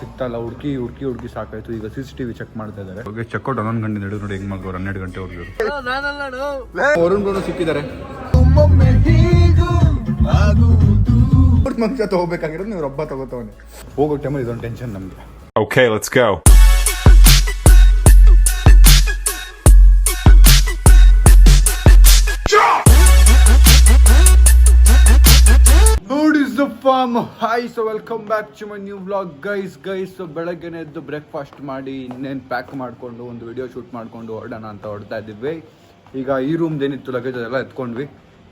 ಸಿಗ್ತಲ್ಲ, ಹುಡುಕಿ ಸಾಕಾಯ್ತು. ಈಗ CCTV ಚೆಕ್ ಮಾಡ್ತಾ ಇದ್ದಾರೆ. ಹೋಗಿ ಚೆಕ್ಔಟ್ 11 ಗಂಟೆ ನಡೆದು ನೋಡಿ ಹೆಂಗ್ ಮಾಡ್ತಾರೆ. 12 ಗಂಟೆವರೆಗೂ ವರುಣ್ ಸಿಕ್ಕಿದ್ದಾರೆ. ಮಂಚ ತಗೋಬೇಕಾಗಿರೋದು ನೀವು ರೊಬ್ಬ ತಗೋತವನೆ. ಹೋಗೋ ಟೈಮಲ್ಲಿ ಇದೊಂದು ಟೆನ್ಷನ್ ನಮ್ಗೆ. Okay, let's go. Hi, so welcome back to my new vlog guys. So ಬೆಳಗ್ಗೆನೆ ಎದ್ದು ಬ್ರೇಕ್ಫಾಸ್ಟ್ ಮಾಡಿ ಇನ್ನೇನು ಪ್ಯಾಕ್ ಮಾಡಿಕೊಂಡು ಒಂದು ವಿಡಿಯೋ ಶೂಟ್ ಮಾಡಿಕೊಂಡು ಹೊರಡೋಣ ಅಂತ ಹೊರಡ್ತಾ ಇದ್ದೀವಿ. ಈಗ ಈ ರೂಮ್ದು ಏನಿತ್ತು ಲಗೇಜ್ ಅದೆಲ್ಲ ಎತ್ಕೊಂಡ್ವಿ.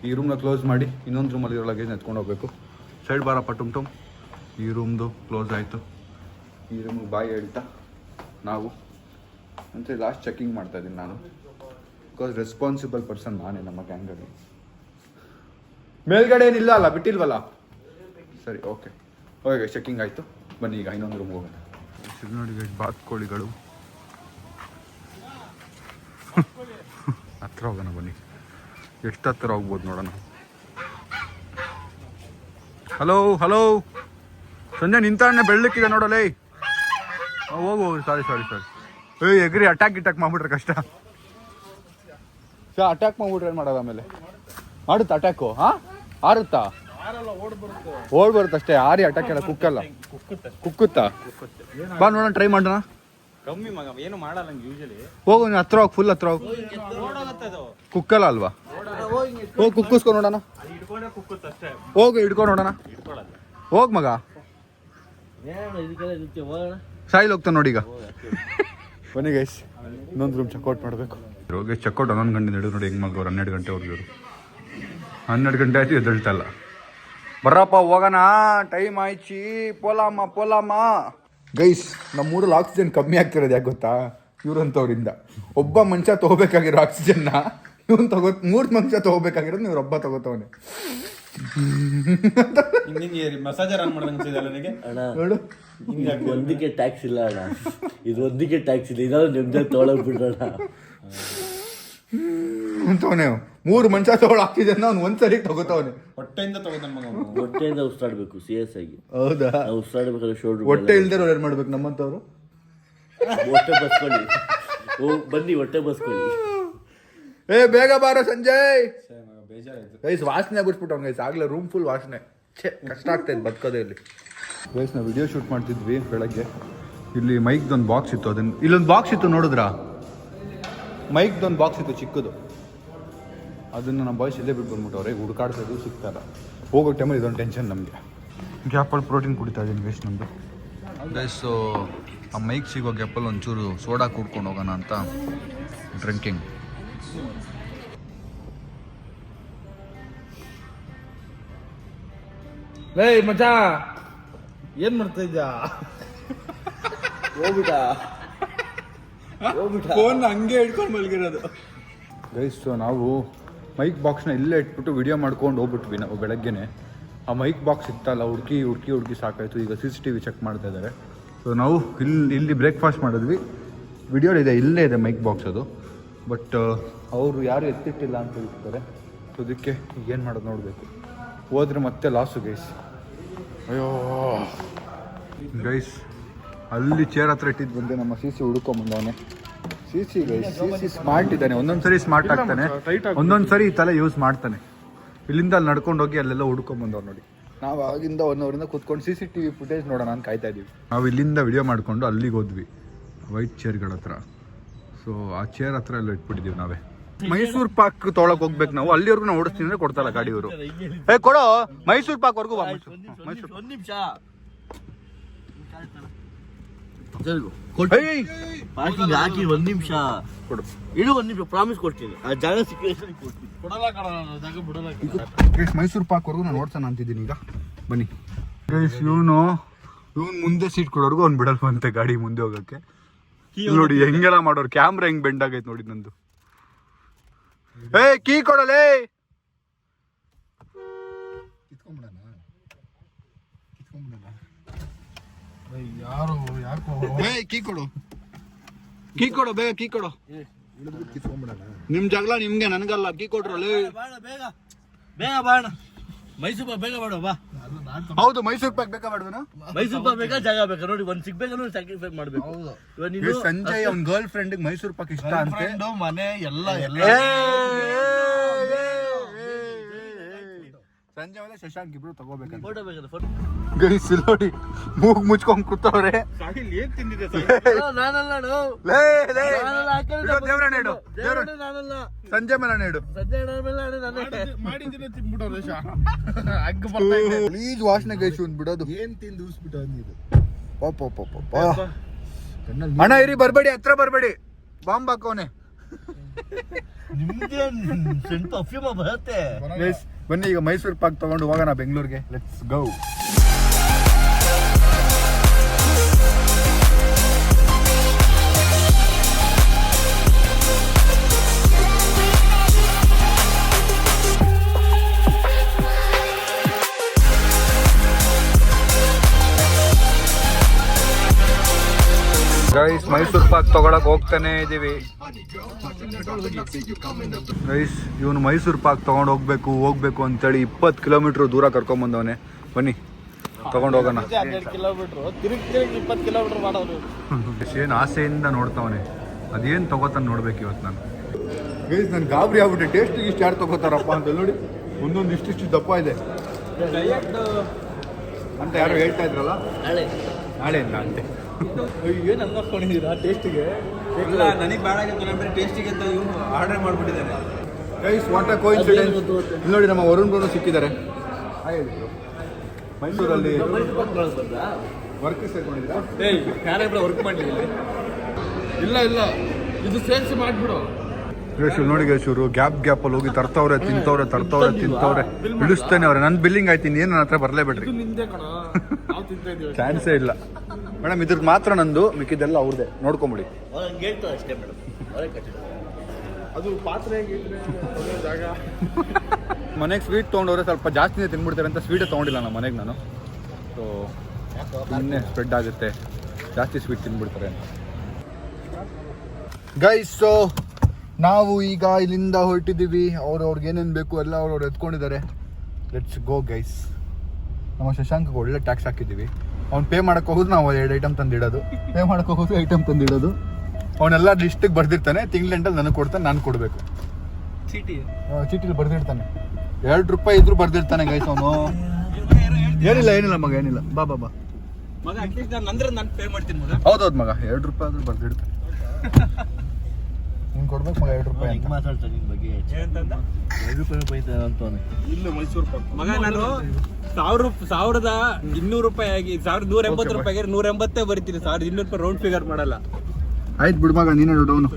ಈ ರೂಮ್ನ ಕ್ಲೋಸ್ ಮಾಡಿ ಇನ್ನೊಂದು ರೂಮಲ್ಲಿರೋ ಲಗೇಜ್ನ ಎತ್ಕೊಂಡು ಹೋಗ್ಬೇಕು. ಸೈಡ್ ಬಾರಪ್ಪ ಟುಮ್. ಈ ರೂಮ್ದು ಕ್ಲೋಸ್ ಆಯಿತು. ಈ ರೂಮಿಗೆ ಬಾಯಿ ಹೇಳ್ತಾ ನಾವು ಅಂತ ಲಾಸ್ಟ್ ಚೆಕಿಂಗ್ ಮಾಡ್ತಾ ಇದ್ದೀನಿ ನಾನು. ಬಿಕಾಸ್ ರೆಸ್ಪಾನ್ಸಿಬಲ್ ಪರ್ಸನ್ ನಾನೇ ನಮ್ಮ ಗ್ಯಾಂಗಲ್ಲಿ. ಮೇಲ್ಗಡೆ ಏನಿಲ್ಲ ಅಲ್ಲ, ಬಿಟ್ಟಿಲ್ವಲ್ಲ? ಸರಿ, ಓಕೆ ಚೆಕಿಂಗ್ ಆಯಿತು. ಬನ್ನಿ ಈಗ ಇನ್ನೊಂದು ರೂಮ್ ಹೋಗೋಣ. ನೋಡಿ ಬಾತ್ಕೋಳಿಗಳು ಹತ್ರ ಹೋಗೋಣ ಬನ್ನಿ. ಎಷ್ಟು ಹತ್ರ ಹೋಗ್ಬೋದು ನೋಡೋಣ. ಹಲೋ ಸಂಜೆ ನಿಂತಾನೆ ಬೆಳ್ಳಕ್ಕಿದೆ ನೋಡಲೇ. ಹೋಗು. ಸಾರಿ ಎಗ್ರಿ ಅಟ್ಯಾಕ್ ಮಾಡ್ಬಿಟ್ರೆ ಕಷ್ಟ. ಅಟ್ಯಾಕ್ ಮಾಡ್ಬಿಟ್ರೆ ಏನು ಮಾಡೋದು? ಆಮೇಲೆ ಮಾಡುತ್ತಾ ಅಟ್ಯಾಕು? ಆರುತ್ತಾ? ಓಡ್ ಬರುತ್ತಷ್ಟೇ. ಆರಿ ಅಟ್ಯಾಕ್ ಎಲ್ಲ ಕುಕ್ಕಲ್ಲ. ಕುಕ್ಕುತ್ತಾ? ಬಾ ನೋಡೋಣ, ಟ್ರೈ ಮಾಡೋಣ. ಕಮ್ಮಿ ಮಗ, ಏನು ಮಾಡಲ್ಲ ಯೂಶಲಿ. ಹೋಗು, ನೀನು ಹತ್ರ ಹೋಗಿ, ಫುಲ್ ಹತ್ರ ಹೋಗಿ. ಕುಕ್ಕಲ್ಲ ಅಲ್ವಾ? ಹೋಗಿ ಕುಕ್ಕಿಸ್ಕೊ ನೋಡೋಣ. ಹೋಗು, ಹಿಡ್ಕೊಂಡು ನೋಡೋಣ. ಹೋಗ್ ಮಗ, ಸಾಯಿಲ್ ಹೋಗ್ತಾನೆ ನೋಡಿ ಈಗ. ಬನ್ನಿ ಗೈಸ್, ಇನ್ನೊಂದು ರೂಮ್ ಚೆಕ್ಔಟ್ ಮಾಡಬೇಕು. ಹೋಗಿ ಚೆಕ್ಔಟ್ 11 ಗಂಟೆ ನಡೆದು ನೋಡಿ ಹೆಂಗೆ ಮಾಡ್ಕೋರು. 12 ಗಂಟೆವರೆಗೂ 12 ಗಂಟೆ ಆಯ್ತು, ಎದ್ದೇಳ್ತಲ್ಲ. ಬರ್ರಪ್ಪ ಹೋಗೋಣ, ಟೈಮ್ ಆಯ್ಚಿ. ಪೋಲಾಮ ಗೈಸ್, ನಮ್ಮೂರಲ್ಲಿ ಆಕ್ಸಿಜನ್ ಕಮ್ಮಿ ಆಗ್ತಿರೋದು ಯಾಕೆ ಗೊತ್ತಾ? ಇವ್ರಂತವ್ರಿಂದ. ಒಬ್ಬ ಮನುಷ್ಯ ತಗೋಬೇಕಾಗಿರೋ ಆಕ್ಸಿಜನ್ನ ಇವನು 3 ಮನುಷ್ಯ ತಗೋಬೇಕಾಗಿರೋದು ನೀವು ಒಬ್ಬ ತಗೋತವನೆ. ಮಸಾಜರ್ ಆನ್ ಮಾಡಿದಂಗೆ ನೋಡು. ಒಂದಕ್ಕೆ ಟ್ಯಾಕ್ಸ್ ಇಲ್ಲ ಅಣ್ಣ, ಇದು ಒಂದಕ್ಕೆ ಟ್ಯಾಕ್ಸ್ ಇಲ್ಲ. ಇದಾದ್ರು ನಿಮ್ದೇ ತೊಗೊಳಕ್ ಬಿಡೋಣ ಅಂತವನೇ. 3 ಮನುಷ್ಯ ತಗೊಳ್ಳೋ ಆಕ್ಸಿಜನ್ ಅವ್ನು ಒಂದ್ಸರಿ ತಗೋತವನೆ. ಹೊಟ್ಟೆಯಿಂದ ತಗೋತಾನೆ ಮಗ. ಹೊಟ್ಟೆಯಿಂದ ಉಸಿರಾಡ್ಬೇಕು ಸೀರಿಯಸ್ ಆಗಿ. ಹೌದಾ? ಉಸಿರಾಡ್ಬೇಕಾದ್ರೆ ಶೋಲ್ಡರ್. ಹೊಟ್ಟೆ ಇಲ್ದಿರೋರು ಏನ್ ಮಾಡ್ಬೇಕು ನಮ್ಮಂತವ್ರು? ಹೊಟ್ಟೆ ಬಸ್ಕೊಳ್ಳಿ. ಬನ್ನಿ ಹೊಟ್ಟೆ ಬಸ್ಕೊಳ್ಳಿ. ಬೇಗ ಬಾರೋ ಸಂಜಯ್. ಬೇಜಾರಾಯ್ತು ಗೈಸ್, ವಾಸನೆ ಬಿಟ್ಬಿಟ್ಟು ಗೈಸ್. ಆಗ್ಲೇ ರೂಮ್ ಫುಲ್ ವಾಸನೆ. ಕಷ್ಟ ಆಗ್ತಾಯಿತ್ತು ಬದುಕೋದೇ ಇಲ್ಲಿ. ಗೈಸ್, ನಾವು ವಿಡಿಯೋ ಶೂಟ್ ಮಾಡ್ತಿದ್ವಿ ಬೆಳಗ್ಗೆ. ಇಲ್ಲಿ ಮೈಕ್ದೊಂದು ಬಾಕ್ಸ್ ಇತ್ತು. ಅದನ್ನ ಇಲ್ಲೊಂದು ಬಾಕ್ಸ್ ಇತ್ತು ನೋಡಿದ್ರಾ? ಮೈಕ್ದೊಂದು ಬಾಕ್ಸ್ ಇತ್ತು ಚಿಕ್ಕದು. ಅದನ್ನು ನಮ್ಮ ಬಾಯ್ಸ್ ಇಲ್ಲೇ ಬಿಟ್ಟು ಬಂದ್ಬಿಟ್ಟವ್ರೆ. ಹುಡುಕಾಡ್ಸೋದು ಸಿಗ್ತಾರ. ಹೋಗೋ ಟೈಮಲ್ಲಿ ಇದೊಂದು ಟೆನ್ಷನ್ ನಮಗೆ. ಗ್ಯಾಪಲ್ಲಿ ಪ್ರೋಟೀನ್ ಕುಡಿತಾ ಇದ್ದೀನಿ ಗೈಸ್ ನಮ್ಮದು. ಗೈಸು ಆ ಮೈಕ್ ಸಿಗೋ ಗ್ಯಾಪಲ್ಲಿ ಒಂಚೂರು ಸೋಡಾ ಕುಡ್ಕೊಂಡು ಹೋಗೋಣ ಅಂತ ಡ್ರಿಂಕಿಂಗ್. ಲೇ ಮಚಾ, ಏನ್ ಮಾಡ್ತಾ ಇದ್ದ? ಹೋಗ್ಬಿಟ್ಟ ಫೋನ್ ಹಂಗೆ ಹಿಡ್ಕೊಂಡು ಮಲಗಿರೋದು. ಗೈಸ್, ನಾವು ಮೈಕ್ ಬಾಕ್ಸ್ನ ಇಲ್ಲೇ ಇಟ್ಬಿಟ್ಟು ವಿಡಿಯೋ ಮಾಡ್ಕೊಂಡು ಹೋಗ್ಬಿಟ್ವಿ ನಾವು ಬೆಳಗ್ಗೆನೆ. ಆ ಮೈಕ್ ಬಾಕ್ಸ್ ಇತ್ತಲ್ಲ, ಹುಡುಕಿ ಸಾಕಾಯ್ತು. ಈಗ CCTV ಚೆಕ್ ಮಾಡ್ತಾ ಇದ್ದಾರೆ. ಸೊ ನಾವು ಇಲ್ಲಿ ಬ್ರೇಕ್ಫಾಸ್ಟ್ ಮಾಡಿದ್ವಿ. ವಿಡಿಯೋಲಿದೆ, ಇಲ್ಲೇ ಇದೆ ಮೈಕ್ ಬಾಕ್ಸ್ ಅದು. ಬಟ್ ಅವರು ಯಾರು ಎತ್ತಿಟ್ಟಿಲ್ಲ ಅಂತ ಹೇಳ್ತಿದ್ದಾರೆ. ಸೊ ಅದಕ್ಕೆ ಏನು ಮಾಡೋದು ನೋಡಬೇಕು. ಹೋದ್ರೆ ಮತ್ತೆ ಲಾಸು ಗೈಸ್. ಅಯ್ಯೋ ಗೈಸ್, ಅಲ್ಲಿ ಚೇರ್ ಹತ್ರ ಇಟ್ಟಿದ್ದು ಬಂದೆ. ನಮ್ಮ CC ಹುಡ್ಕೊಂಬಂದವನೆ. CC ಸ್ಮಾರ್ಟ್ ಇದ್ದಾನೆ. ಒಂದೊಂದ್ಸರಿ ಸ್ಮಾರ್ಟ್ ಆಗ್ತಾನೆ, ಒಂದೊಂದ್ಸರಿ ಈ ತಲೆ ಯೂಸ್ ಮಾಡ್ತಾನೆ. ಇಲ್ಲಿಂದ ಅಲ್ಲಿ ನಡ್ಕೊಂಡು ಹೋಗಿ ಅಲ್ಲೆಲ್ಲ ಹುಡ್ಕೊಂಬಂದವ್ರು ನೋಡಿ. ನಾವು ಆಗಿಂದ 1 ಅವರಿಂದ ಕೂತ್ಕೊಂಡು CCTV ಫುಟೇಜ್ ನೋಡೋಣ ಅಂತ ಕಾಯ್ತಾ ಇದೀವಿ. ನಾವು ಇಲ್ಲಿಂದ ವಿಡಿಯೋ ಮಾಡ್ಕೊಂಡು ಅಲ್ಲಿಗೆ ಹೋದ್ವಿ, ವೈಟ್ ಚೇರ್ಗಳ ಹತ್ರ. ಸೊ ಆ ಚೇರ್ ಹತ್ರ ಎಲ್ಲ ಇಟ್ಬಿಟ್ಟಿದ್ದೀವಿ ನಾವೇ. ಮೈಸೂರು ಪಾಕ್ ತೊಗೊಳಕ್ ಹೋಗ್ಬೇಕು ನಾವು. ಅಲ್ಲಿವರೆಗೂ ನಾವು ಓಡಿಸ್ತೀನಿ ಅಂದ್ರೆ ಕೊಡ್ತಾರ ಗಾಡಿಯವರು. ಕೊಡೋ ಮೈಸೂರು ಪಾಕ್ವರೆಗೂ. ಒಂದ್ ನಿಮಿಷ ಹಾಕಿ 1 ನಿಮಿಷ ಕೊಡು. ಇಡು 1 ನಿಮಿಷ ಪ್ರಾಮಿಸ್ ಕೊಡ್ತೀನಿ. ಆ ಜಾಗ ಸಿಕ್ಕೇಶ್ವರಿ ಕೊಡ್ತೀನಿ. ಮೈಸೂರು ಪಾಕ್ವರೆಗೂ ನಾನು ಓಡ್ಸೋಣ ಅಂತಿದ್ದೀನಿ ಈಗ. ಬನ್ನಿ ಗೈಸ್, ಇವನು ಮುಂದೆ ಸೀಟ್ ಕೊಡೋರ್ಗು ಅವ್ನು ಬಿಡಲ್ವಂತೆ ಗಾಡಿ ಮುಂದೆ ಹೋಗಕ್ಕೆ. ನೋಡಿ ಹೆಂಗೆಲ್ಲ ಮಾಡೋರು. ಕ್ಯಾಮ್ರಾ ಹೆಂಗ್ ಬೆಂಡ್ ಆಗೈತೆ ನೋಡಿ ನಂದು. ಕೀ ಕೊಡಲೇ. ಕೀ ಕೊಡು ಬೇಗ, ಕೀ ಕೊಡು. ನಿಮ್ ಜಗಳ ನಿಮ್ಗೆ, ನನ್ಗಲ್ಲ. ಕೀ ಕೊಟ್ರಲ್ಲಿ ಬೇಗ ಬೇಗ ಬಾಣ. ಮೈಸೂರು ಬೇಗ ಬಾಡ ಬಾ. ಹೌದು ಮೈಸೂರು ಪಾಕ್ ಬೇಕಾ ಬೇಡವೇನೋ? ಮೈಸೂರು ಪಾಕ್ ಬೇಕಾ ಜಾಗ ಬೇಕಾ ನೋಡಿ, ಒಂದ್ ಸಿಗ್ಬೇಕಂದ್ರೆ ಸ್ಯಾಕ್ರಿಫೈಸ್ ಮಾಡ್ಬೇಕು. ಇವಾಗ ನೀನು ಸಂಜಯ್ ಅವ್ನ ಗರ್ಲ್ ಫ್ರೆಂಡ್ ಮೈಸೂರು ಪಾಕ್ ಇಷ್ಟ ಅಂತೆ. ಮನೆ ಎಲ್ಲ ಸಂಜೆ ಮೇಲೆ ಶಶಾಂಕ್ ಇಬ್ರು ತಗೋಬೇಕಂತ. ಫೋಟೋ ಬೇಕಾದ್ರೆ ಫೋಟೋ. ಗೈಸ್ ಇಲ್ಲಿ ನೋಡಿ ಮೂಗ್ ಮುಚ್ಕೊಂಡ್ ಕೂತವ್ರೆ. ಏನ್ ತಿಂದಿದೆ ನಾನಲ್ಲ ದೇವ್ರಣ್ಣ ಇಡು, ನಾನಲ್ಲ ಸಂಜೆ ಮೇಲೆ ಇಡು. ಸಂಜೆ ಮೇಲೆ ನಾನೇ ಮಾಡಿದ್ರೆ ತಿನ್ಬಿಟ್ಟವ್ರೆ ಅಗ್ಗ ಪ್ಲೀಸ್ ವಾಸನೆ ಗೈಸು ಅಂದ್ ಬಿಡೋದು. ಏನ್ ತಿಂದು ಊಸ್ಬಿಟ್ಟು ಅಂದಿದ್ದು ಅಣ್ಣ ಇರಿ, ಬರ್ಬೇಡಿ, ಹತ್ರ ಬರ್ಬೇಡಿ, ಬಾಂಬ್ ಹಾಕೋನೆ. ನಿಮ್ಗೆ ಸೆಂಟು ಅಫ್ಯೂಮ ಬರುತ್ತೆ. ಬನ್ನಿ ಈಗ ಮೈಸೂರು ಪಾಕ್ ತಗೊಂಡು ಹೋಗೋಣ ಬೆಂಗಳೂರಿಗೆ. Let's go. Guys Mysuru Pak ತಗೊಳಕ್ ಹೋಗ್ತಾನೆ ಇದೀವಿ ಗೈಸ್. ಇವನು ಮೈಸೂರು ಪಾಕ್ ತಗೊಂಡು ಹೋಗ್ಬೇಕು ಅಂತೇಳಿ 20 ಕಿಲೋಮೀಟರ್ ದೂರ ಕರ್ಕೊಂಡ್ ಬಂದವನೆ. ಬನ್ನಿ ತಗೊಂಡು ಹೋಗೋಣ. 12 ಕಿಲೋಮೀಟರ್ ತಿರುಗಿ 20 ಕಿಲೋಮೀಟರ್ ಮಾಡೋರು. ಏನ್ ಆಸೆಯಿಂದ ನೋಡ್ತಾವನೆ, ಅದೇನ್ ತಗೋತಾನೆ ನೋಡ್ಬೇಕು ಇವತ್ತು ನಾನು. ಗೈಸ್ ನನ್ ಗಾಬರಿ ಆಗ್ಬಿಟ್ಟೆ, ಟೇಸ್ಟ್ ಇಷ್ಟು ಯಾರು ತಗೋತಾರಪ್ಪ ಅಂತ. ನೋಡಿ ಒಂದೊಂದು ಇಷ್ಟಿಷ್ಟು ದಪ್ಪ ಇದೆ ಅಂತ ಯಾರು ಹೇಳ್ತಾ ಇದ್ರಲ್ಲ, ನಾಳೆಯಿಂದ ಅಂತೆ. ಏನ್ ಅನ್ಕೊಂಡಿದ್ದೀರಾ ಟೇಸ್ಟಿಗೆ? ಇಲ್ಲ ನನಗೆ ಬೇಡ ಆಗಿತ್ತು, ಟೇಸ್ಟಿಗೆ ಅಂತ ಇವನು ಆರ್ಡರ್ ಮಾಡ್ಬಿಟ್ಟಿದ್ದಾನೆ. Guys what a coincidence. ಇಲ್ಲಿ ನೋಡಿ ನಮ್ಮ ವರುಣ್ ಬ್ರೋ ಸಿಕ್ಕಿದ್ದಾರೆ. ಮೈಸೂರಲ್ಲಿ ವರ್ಕ್ ಸೇರ್ಕೊಂಡಿದ್ದೀರಾ? ಯಾರೇ ವರ್ಕ್ ಮಾಡಲಿಲ್ಲ. ಇಲ್ಲ ಇದು ಸೇಲ್ಸ್ ಮಾಡ್ಬಿಡು. ಗೈಸ್ ನೋಡಿ ಗೈಸ್, ಇವರು ಗ್ಯಾಪ್ ಅಲ್ಲಿ ಹೋಗಿ ತರ್ತವ್ರೆ ತಿಂತವ್ರೆ ಬಿಡಿಸ್ತಾನೆ ಅವ್ರೆ. ನನ್ನ ಬಿಲ್ಲಿಂಗ್ ಆಯ್ತು, ಇನ್ನೇನು ನನ್ನ ಹತ್ರ ಬರಲೇಬೇಡ್ರಿ. ಚಾನ್ಸೇ ಇಲ್ಲ ಮೇಡಮ್, ಇದ್ರದ್ದು ಮಾತ್ರ ನಂದು, ಮಿಕ್ಕಿದ್ದೆಲ್ಲ ಅವ್ರದ್ದೇ, ನೋಡ್ಕೊಂಬಿಡಿ. ಅಷ್ಟೇ ಮೇಡಮ್, ಅದು ಪಾತ್ರೆ ಜಾಗ. ಮನೆಗೆ ಸ್ವೀಟ್ ತೊಗೊಂಡವ್ರೆ ಸ್ವಲ್ಪ ಜಾಸ್ತಿನೇ ತಿನ್ಬಿಡ್ತಾರೆ ಅಂತ ಸ್ವೀಟೇ ತೊಗೊಂಡಿಲ್ಲ ನಮ್ಮ ಮನೆಗೆ ನಾನು. ಸೊ ಇನ್ನೇ ಸ್ಪ್ರೆಡ್ ಆಗುತ್ತೆ, ಜಾಸ್ತಿ ಸ್ವೀಟ್ ತಿನ್ಬಿಡ್ತಾರೆ ಅಂತ. ಗೈಸ್ ಸೊ ನಾವು ಈಗ ಇಲ್ಲಿಂದ ಹೊರಟಿದ್ದೀವಿ. ಅವ್ರಿಗೆ ಏನೇನು ಬೇಕು ಎಲ್ಲ ಅವ್ರು ಎತ್ಕೊಂಡಿದ್ದಾರೆ. Let's go guys. ನಮ್ಮ ಶಶಾಂಕ್ ಒಳ್ಳೆ ಟ್ಯಾಕ್ಸ್ ಹಾಕಿದ್ದೀವಿ. ಅವ್ನು ಪೇ ಮಾಡಕ್ಕೆ ಹೋಗೋದು ನಾವು 2 ಐಟಮ್ ತಂದಿಡೋದು, ಪೇ ಮಾಡಕ್ಕೆ ಹೋಗೋದು ಐಟಮ್ ತಂದಿಡೋದು. ಅವನೆಲ್ಲ ಲಿಸ್ಟಿಗೆ ಬರ್ದಿರ್ತಾನೆ, ತಿಂಗ್ಳೆಂಟಲ್ಲಿ ನನಗೆ ಕೊಡ್ತಾನೆ, ನಾನು ಕೊಡಬೇಕು. ಚೀಟಿಲಿ ಬರ್ದಿರ್ತಾನೆ, 2 ರೂಪಾಯಿ ಇದ್ರೂ ಬರ್ದಿರ್ತಾನೆ ಗೈಸ್ ಅವನು. ಏನಿಲ್ಲ ಮಗ, ಏನಿಲ್ಲ, ಬಾ ಮಗ ಅಟ್ಲೀಸ್ಟ್ ನಾನು ಪೇ ಮಾಡ್ತೀನಿ ಮಗ. ಹೌದೌದು ಮಗ, 2 ರೂಪಾಯಿ ಆದ್ರೂ ಬರ್ದಿರ್ತಾನೆ. ನೀನು ಕೊಡ್ಬೇಕು ಮಗ 2 ರೂಪಾಯಿ. ಹಿಂಗೆ ಮಾತಾಡ್ತಾನೆ ನಿನ್ನ ಬಗ್ಗೆ. 2 ರೂಪಾಯಿ ಬೈತಾನೆ ಅಂತಾನೆ. ಇಲ್ಲ ಮೈಸೂರು ಪಾಕ್ ಮಗ, ನಾನು 1200 ರೂಪಾಯಿ ಆಗಿ 1180 ರೂಪಾಯಿಗೆ 180 ಬರೀತೀನಿ. 1200 ರೂಪಾಯಿ ರೌಂಡ್ ಫಿಗರ್ ಮಾಡಲ್ಲ. ಆಯ್ತು ಬಿಡು ಮಗ, ನೀನೇ ಡೌನು.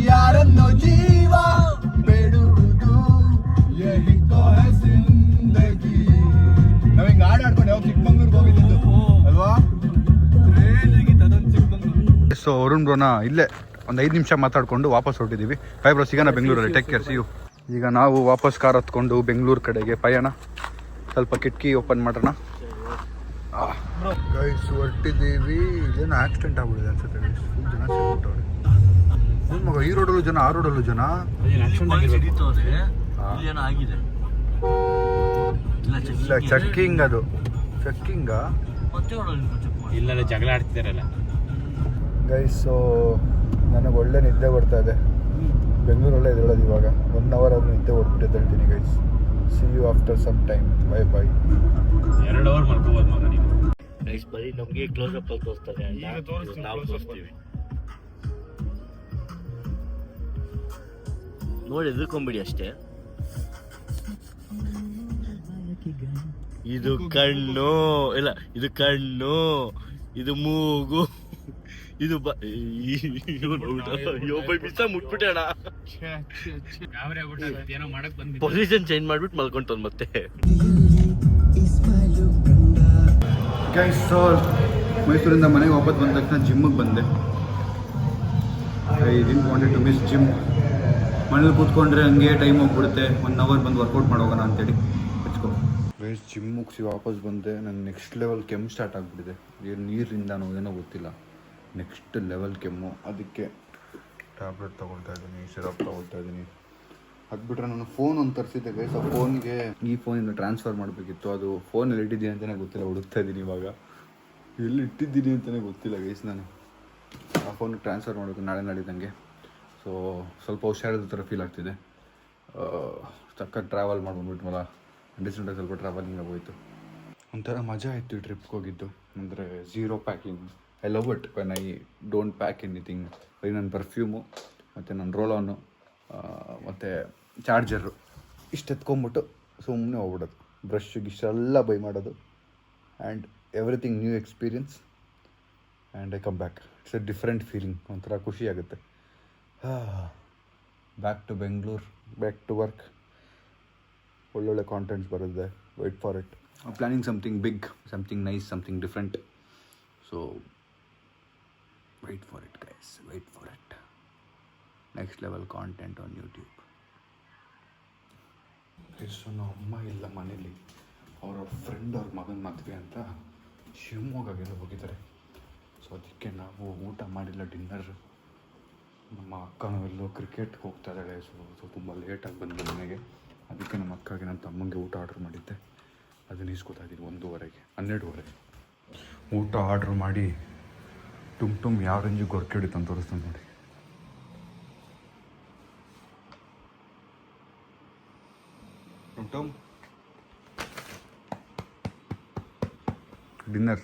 ಯಾರನ್ನೋ ಜೀವ ಬೇಡುವುದು ನಾವ್ ಹಿಂಗ ಆಡ್ಕೊಂಡು ಯಾವಾಗ ಚಿಕ್ಕಮಂಗ್ಳೂರ್ಗೆ ಹೋಗಿದ್ದು ಅಲ್ವಾ? ಸೊ ವರುಣ್ ಬ್ರೋನ ಇಲ್ಲೇ ಒಂದು 5 ನಿಮಿಷ ಮಾತಾಡ್ಕೊಂಡು ವಾಪಸ್ ಹೊರಟಿದ್ದೀವಿ. ಬೈ ಬ್ರೋ, ಸಿಗೋಣ ಬೆಂಗಳೂರಲ್ಲಿ. Take care, see you. ಈಗ ನಾವು ವಾಪಸ್ ಕಾರ್ ಹತ್ಕೊಂಡು ಬೆಂಗಳೂರು ಕಡೆಗೆ ಪಯಣ. ಸ್ವಲ್ಪ ಕಿಟಕಿ ಓಪನ್ ಮಾಡೋಣ. ಗೈಸ್ ಹೊರಟಿದ್ದೀವಿ. ಇದೇನೋ ಆಕ್ಸಿಡೆಂಟ್ ಆಗ್ಬಿಟ್ಟಿದೆ ಅನ್ಸುತ್ತೆ. ಫುಲ್ ಜನ ಸಿಗ್ಬಿಟ್ಟವ್ರೆ ಮಗ. ಈ ರೋಡಲ್ಲೂ ಜನ, ಆ ರೋಡಲ್ಲೂ ಜನ. ಇಲ್ಲ ಚೆಕ್ಕಿಂಗ್, ಅದು ಚೆಕ್ಕಿಂಗಾ? ಇಲ್ಲ ಜಗಳ ಆಡ್ತಿದಾರಲ್ಲ ಗೈಸ್. ಸೊ ನನಗೆ ಒಳ್ಳೆ ನಿದ್ದೆ ಬರ್ತಾ ಇದೆ. ಬೆಂಗಳೂರಲ್ಲೇ ಇರೋದು ಇವಾಗ. 1 ಅವರ್ ಆದ್ರೂ ನಿದ್ದೆ ಹೊರಟ್ಬಿಟ್ಟು ಹೇಳ್ತೀನಿ guys. See you after some time. By 2 hour ಮಾಡ್ಕೋಬೋದು ಮಗ ನೀವು. ಗೈಸ್ ಬರೀ ನಮಗೆ ಕ್ಲೋಸ್ ಅಪ್ ಅಲ್ಲಿ ತೋರಿಸ್ತಾರೆ, ನಾವು ತೋರಿಸ್ತೀವಿ ನೋಡಿ, ಎದುರ್ಕೊಂಬಿಡಿ ಅಷ್ಟೇ. ಇದು ಕಣ್ಣು ಇಲ್ಲ, ಇದು ಕಣ್ಣು, ಇದು ಮೂಗು, ಇದು ಮುಟ್ಬಿಟ್ಟೆ ಅಣ್ಣ. ಪೊಸಿಷನ್ ಚೇಂಜ್ ಮಾಡ್ಬಿಟ್ಟು ಮಲ್ಕೊಂತ ಮತ್ತೆ. ಗೈಸ್ ಸೊ ಮೈಸೂರಿಂದ ಮನೆಗೆ ವಾಪಸ್ ಬಂದ ತಕ್ಷಣ ಜಿಮ್ಮಿಗೆ ಬಂದೆ. I didn't wanted to miss gym. ಮನೇಲಿ ಕೂತ್ಕೊಂಡ್ರೆ ಹಂಗೆ ಟೈಮ್ ಹೋಗ್ಬಿಡುತ್ತೆ. 1 ಅವರ್ ಬಂದು ವರ್ಕೌಟ್ ಮಾಡೋಗೋಣ ಅಂತೇಳಿ ಹಚ್ಕೊ. ಗೈಸ್ ಜಿಮ್ ಮುಗಿಸಿ ವಾಪಸ್ ಬಂದೆ. ನನ್ನ ನೆಕ್ಸ್ಟ್ ಲೆವೆಲ್ ಕೆಮ್ಮು ಸ್ಟಾರ್ಟ್ ಆಗಿಬಿಟ್ಟಿದೆ. ಏನು ನೀರಿಂದನೋ ಏನೋ ಗೊತ್ತಿಲ್ಲ. ನೆಕ್ಸ್ಟ್ ಲೆವೆಲ್ ಕೆಮ್ಮು. ಅದಕ್ಕೆ ಟ್ಯಾಬ್ಲೆಟ್ ತೊಗೊಳ್ತಾ ಇದ್ದೀನಿ, ಸಿರಪ್ ತೊಗೊಳ್ತಾ ಇದ್ದೀನಿ. ಅದ್ಬಿಟ್ರೆ ನಾನು ಫೋನ್ ಒಂದು ತರಿಸಿದ್ದೆ ಗೈಸ್. ಆ ಫೋನ್ಗೆ ಈ ಫೋನಿಂದ ಟ್ರಾನ್ಸ್ಫರ್ ಮಾಡಬೇಕಿತ್ತು. ಅದು ಫೋನಲ್ಲಿ ಇಟ್ಟಿದ್ದೀನಿ ಅಂತಲೇ ಗೊತ್ತಿಲ್ಲ, ಹುಡುಕ್ತಾ ಇದ್ದೀನಿ ಇವಾಗ. ಎಲ್ಲಿ ಇಟ್ಟಿದ್ದೀನಿ ಅಂತಲೇ ಗೊತ್ತಿಲ್ಲ ಗೈಸ್. ನಾನು ಆ ಫೋನಿಗೆ ಟ್ರಾನ್ಸ್ಫರ್ ಮಾಡಬೇಕು ನಾಳೆ ನಾಡಿದ್ದಂಗೆ. ಸೊ ಸ್ವಲ್ಪ ಹುಷಾರಿದ ಥರ ಫೀಲ್ ಆಗ್ತಿದೆ. ಸಖತ್ ಟ್ರಾವೆಲ್ ಮಾಡ್ಕೊಂಡ್ಬಿಟ್ವಲ್ಲ, ಡಿಸೆಂಟಾಗಿ ಸ್ವಲ್ಪ ಟ್ರಾವೆಲಿಂಗ್ ಆಗೋಯ್ತು. ಒಂಥರ ಮಜಾ ಇತ್ತು ಈ ಟ್ರಿಪ್ಗೆ ಹೋಗಿದ್ದು. ಅಂದರೆ zero packing. I love it when I don't pack anything. ಬರೀ ನನ್ನ ಪರ್ಫ್ಯೂಮು ಮತ್ತು ನನ್ನ ರೋಲಾನು ಮತ್ತು ಚಾರ್ಜರು ಇಷ್ಟು ಎತ್ಕೊಂಬಿಟ್ಟು ಸುಮ್ಮನೆ ಹೋಗ್ಬಿಡೋದು. ಬ್ರಷ್ ಗಿಶ್ ಎಲ್ಲ ಬೈ ಮಾಡೋದು. And everything new experience. And I come back. It's a different feeling. ಒಂಥರ ಖುಷಿ ಆಗುತ್ತೆ. Back to Bengaluru, back to work. ಒಳ್ಳೊಳ್ಳೆ ಕಾಂಟೆಂಟ್ಸ್ ಬರುತ್ತೆ. Wait for it. Planning something big, something nice, something different. So wait for it guys, wait for it. Next level content on YouTube. So ನಮ್ಮ ಅಮ್ಮ ಇಲ್ಲ ಮನೇಲಿ. ಅವರ ಫ್ರೆಂಡ್ ಅವ್ರ ಮಗನ ಮದುವೆ ಅಂತ ಶಿವಮೊಗ್ಗಗೆಲ್ಲ ಹೋಗಿದ್ದಾರೆ. ಸೊ ಅದಕ್ಕೆ ನಾವು ಊಟ ಮಾಡಿಲ್ಲ, ಡಿನ್ನರ್. ನಮ್ಮ ಅಕ್ಕನೂ ಎಲ್ಲೋ ಕ್ರಿಕೆಟ್ಗೆ ಹೋಗ್ತಾ ಇದ್ದಾಳೆ. ಸೊ ತುಂಬ ಲೇಟಾಗಿ ಬಂದು ಮನೆಗೆ. ಅದಕ್ಕೆ ನಮ್ಮ ಅಕ್ಕಗೆ ನನ್ನ ತಮ್ಮಂಗೆ ಊಟ ಆರ್ಡ್ರ್ ಮಾಡಿದ್ದೆ. ಅದನ್ನ ಇಸ್ಕೊತಾ ಇದ್ದೀನಿ 1:30ಗೆ, 12:30. ಊಟ ಆರ್ಡ್ರ್ ಮಾಡಿ ಟುಮ್ ಯಾವ ರೇಂಜಿಗೆ ಗೊರ್ಕೆ ಹಿಡಿತು ಅಂತ ತೋರಿಸ್ತಾನೆ ನೋಡಿ. ಟುಮ್ ಡಿನ್ನರ್.